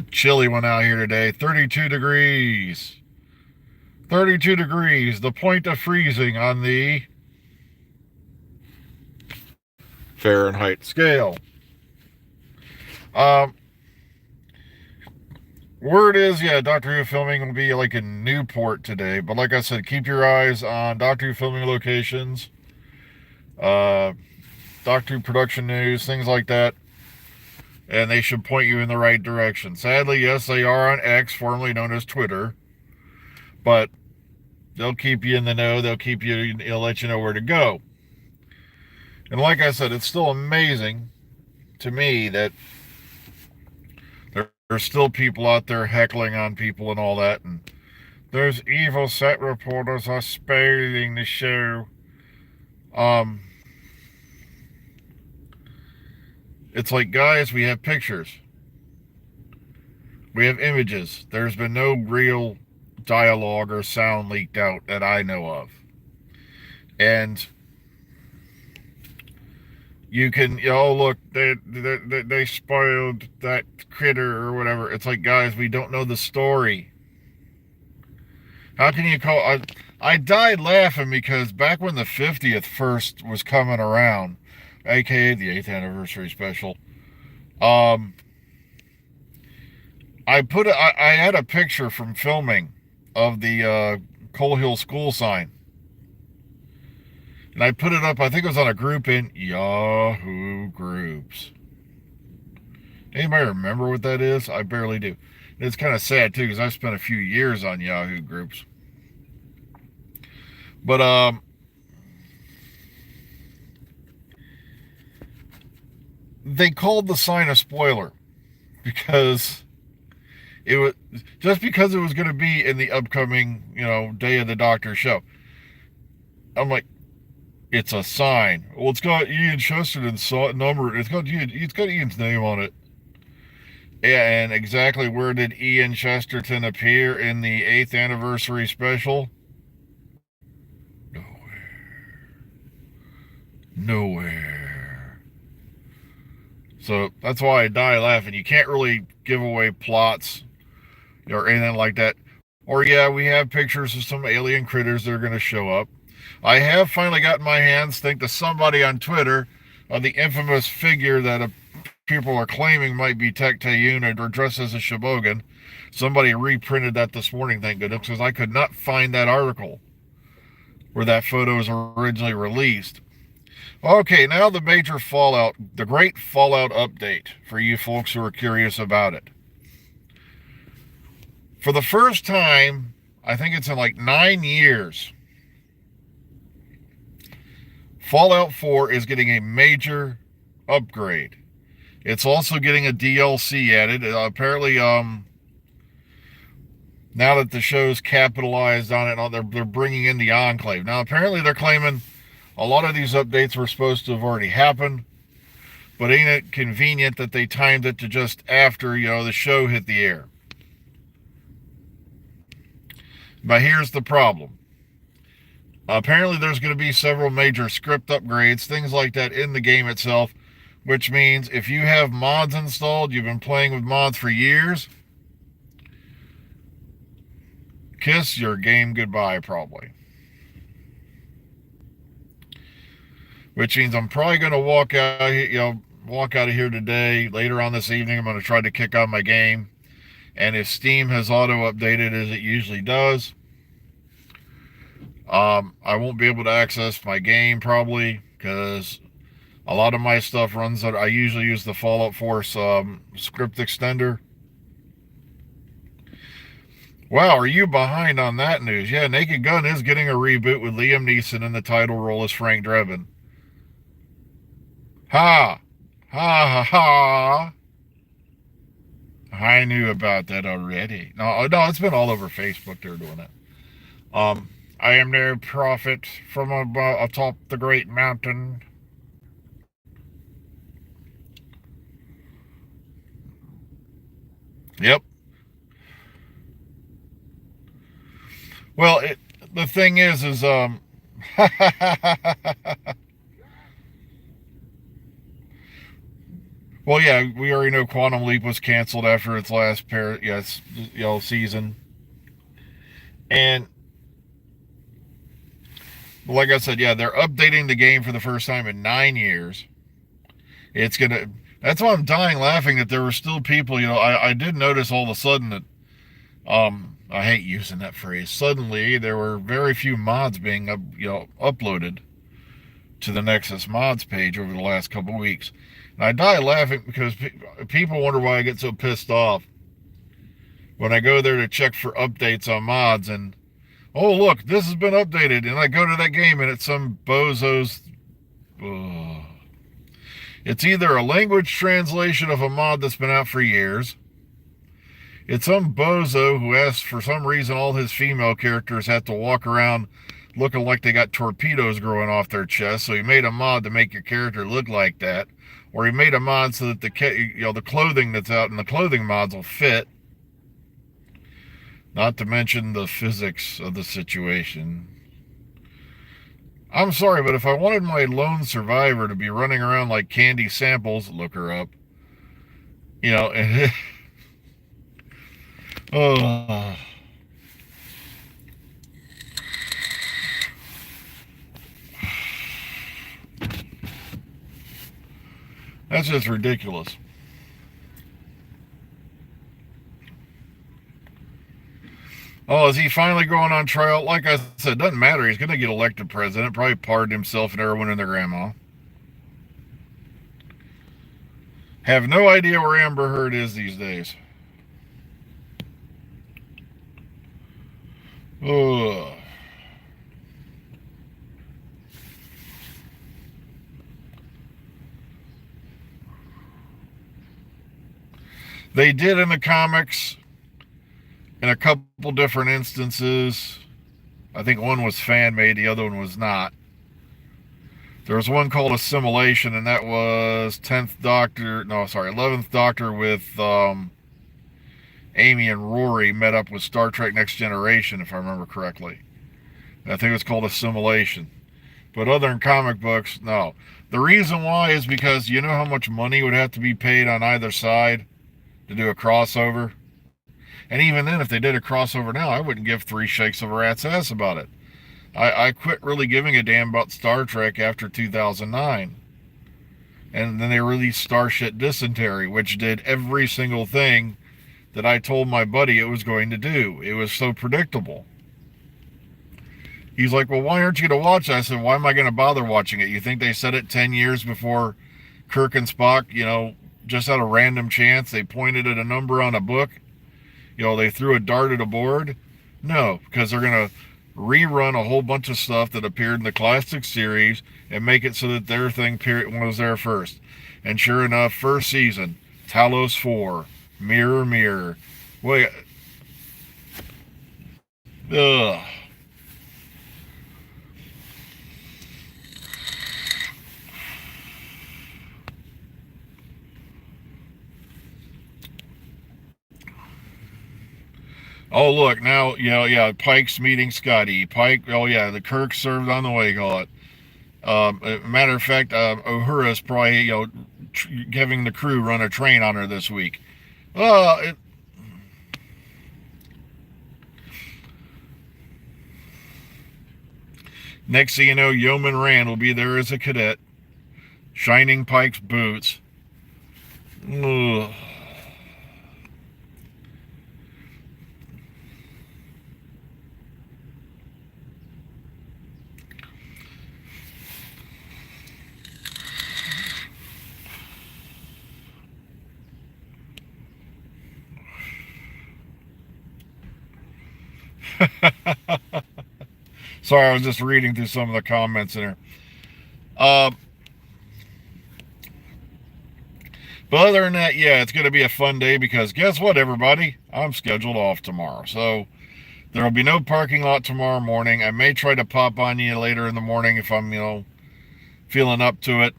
a chilly one out here today. 32 degrees. 32 degrees, the point of freezing on the Fahrenheit scale. Um, Word is, yeah, Doctor Who filming will be like in Newport today. But like I said, keep your eyes on Doctor Who filming locations, uh, Doctor Who production news, things like that. And they should point you in the right direction. Sadly, yes, they are on X, formerly known as Twitter. But they'll keep you in the know. They'll let you know where to go. And like I said, it's still amazing to me that there's still people out there heckling on people and all that. And those evil set reporters are spoiling the show. Um, it's like, guys, we have pictures. We have images. There's been no real dialogue or sound leaked out that I know of. And you can, look, they spoiled that critter or whatever. It's like, guys, we don't know the story. How can you call... I died laughing because back when the 50th first was coming around, aka the 8th anniversary special, I had a picture from filming of the Coal Hill School sign. And I put it up, I think it was on a group in Yahoo Groups. Anybody remember what that is? I barely do. And it's kind of sad, too, because I've spent a few years on Yahoo Groups. But, they called the sign a spoiler because it was just because it was going to be in the upcoming, Day of the Doctor show. I'm like, it's a sign. Well, it's got Ian Chesterton's number. It's got Ian's name on it. And exactly where did Ian Chesterton appear in the 8th anniversary special? Nowhere. So that's why I die laughing. You can't really give away plots or anything like that. Or yeah, we have pictures of some alien critters that are going to show up. I have finally gotten my hands, thanks to somebody on Twitter, on the infamous figure that people are claiming might be Tech-Tayun or dressed as a Shibogan. Somebody reprinted that this morning, thank goodness, because I could not find that article where that photo was originally released. Okay, now the major fallout, the great fallout update for you folks who are curious about it. For the first time, I think it's in like 9 years, Fallout 4 is getting a major upgrade. It's also getting a DLC added. Apparently, now that the show's capitalized on it, they're bringing in the Enclave. Now, apparently they're claiming a lot of these updates were supposed to have already happened, but ain't it convenient that they timed it to just after, the show hit the air? But here's the problem. Apparently there's going to be several major script upgrades, things like that in the game itself, which means if you have mods installed, you've been playing with mods for years, kiss your game goodbye, probably. Which means I'm probably going to walk out of here today. Later on this evening, I'm going to try to kick on my game. And if Steam has auto-updated as it usually does, I won't be able to access my game probably because a lot of my stuff runs that I usually use the Fallout 4 script extender. Wow, are you behind on that news? Yeah, Naked Gun is getting a reboot with Liam Neeson in the title role as Frank Drebin. Ha! Ha ha ha! I knew about that already. No, it's been all over Facebook. They're doing that. I am no prophet from atop the great mountain. Yep. Well, the thing is Well, yeah, we already know Quantum Leap was canceled after its last season. And like I said, yeah, they're updating the game for the first time in 9 years. It's gonna. That's why I'm dying laughing that there were still people. I did notice all of a sudden that I hate using that phrase. Suddenly, there were very few mods being uploaded to the Nexus mods page over the last couple of weeks. And I die laughing because people wonder why I get so pissed off when I go there to check for updates on mods and, oh, look, this has been updated. And I go to that game and it's some bozo's. It's either a language translation of a mod that's been out for years. It's some bozo who asked for some reason all his female characters have to walk around looking like they got torpedoes growing off their chest. So he made a mod to make your character look like that. Or he made a mod so that the clothing that's out in the clothing mods will fit. Not to mention the physics of the situation. I'm sorry, but if I wanted my lone survivor to be running around like Candy Samples, look her up. Oh. That's just ridiculous. Oh, is he finally going on trial? Like I said, it doesn't matter. He's going to get elected president. Probably pardoned himself and everyone and their grandma. Have no idea where Amber Heard is these days. Ugh. They did in the comics in a couple different instances. I think one was fan-made, the other one was not. There was one called Assimilation, and that was 11th Doctor with Amy and Rory met up with Star Trek Next Generation, if I remember correctly. And I think it was called Assimilation. But other than comic books, no. The reason why is because you know how much money would have to be paid on either side to do a crossover? And even then, if they did a crossover now, I wouldn't give 3 shakes of a rat's ass about it. I quit really giving a damn about Star Trek after 2009. And then they released Starship Dysentery, which did every single thing that I told my buddy it was going to do. It was so predictable. He's like, well, why aren't you going to watch it? I said, why am I going to bother watching it? You think they said it 10 years before Kirk and Spock, just out of random chance, they pointed at a number on a book? They threw a dart at a board? No, because they're going to rerun a whole bunch of stuff that appeared in the classic series and make it so that their thing was there first. And sure enough, first season, Talos 4, Mirror, Mirror. Wait. Ugh. Oh, look, now, Pike's meeting Scotty. Pike, the Kirk served on the way, call it. Matter of fact, Uhura's probably, having the crew run a train on her this week. Next thing you know, Yeoman Rand will be there as a cadet, shining Pike's boots. Ugh. Sorry, I was just reading through some of the comments in there. But other than that, yeah, it's going to be a fun day because guess what, everybody? I'm scheduled off tomorrow. So there will be no parking lot tomorrow morning. I may try to pop on you later in the morning if I'm, feeling up to it.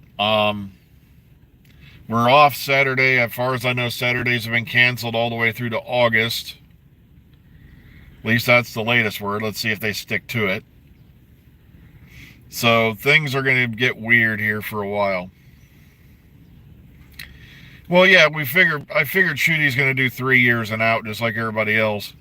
We're off Saturday. As far as I know, Saturdays have been canceled all the way through to August. At least that's the latest word. Let's see if they stick to it. So things are going to get weird here for a while. Well, yeah, I figured Shooty's going to do 3 years and out just like everybody else.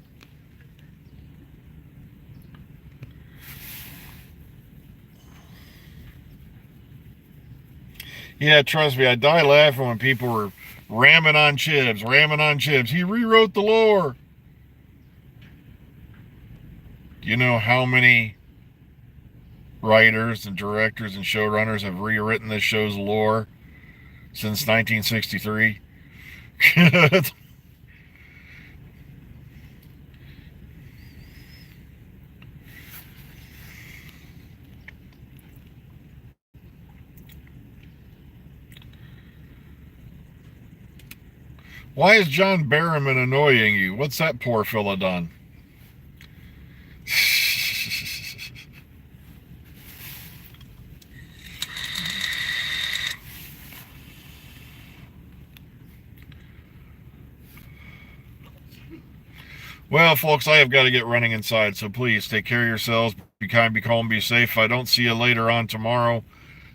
Yeah, trust me, I die laughing when people were ramming on Chibs, ramming on Chibs. He rewrote the lore. Do you know how many writers and directors and showrunners have rewritten this show's lore since 1963? Why is John Barrowman annoying you? What's that poor fella done? Well, folks, I have got to get running inside, so please take care of yourselves. Be kind, be calm, be safe. If I don't see you later on tomorrow,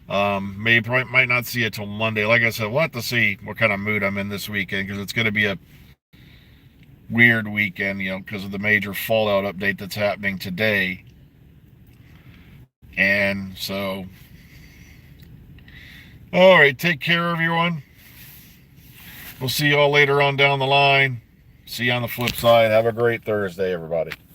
might not see you till Monday. Like I said, we'll have to see what kind of mood I'm in this weekend, because it's going to be a weird weekend, because of the major Fallout update that's happening today. And so, all right, take care, everyone. We'll see you all later on down the line. See you on the flip side. Have a great Thursday, everybody.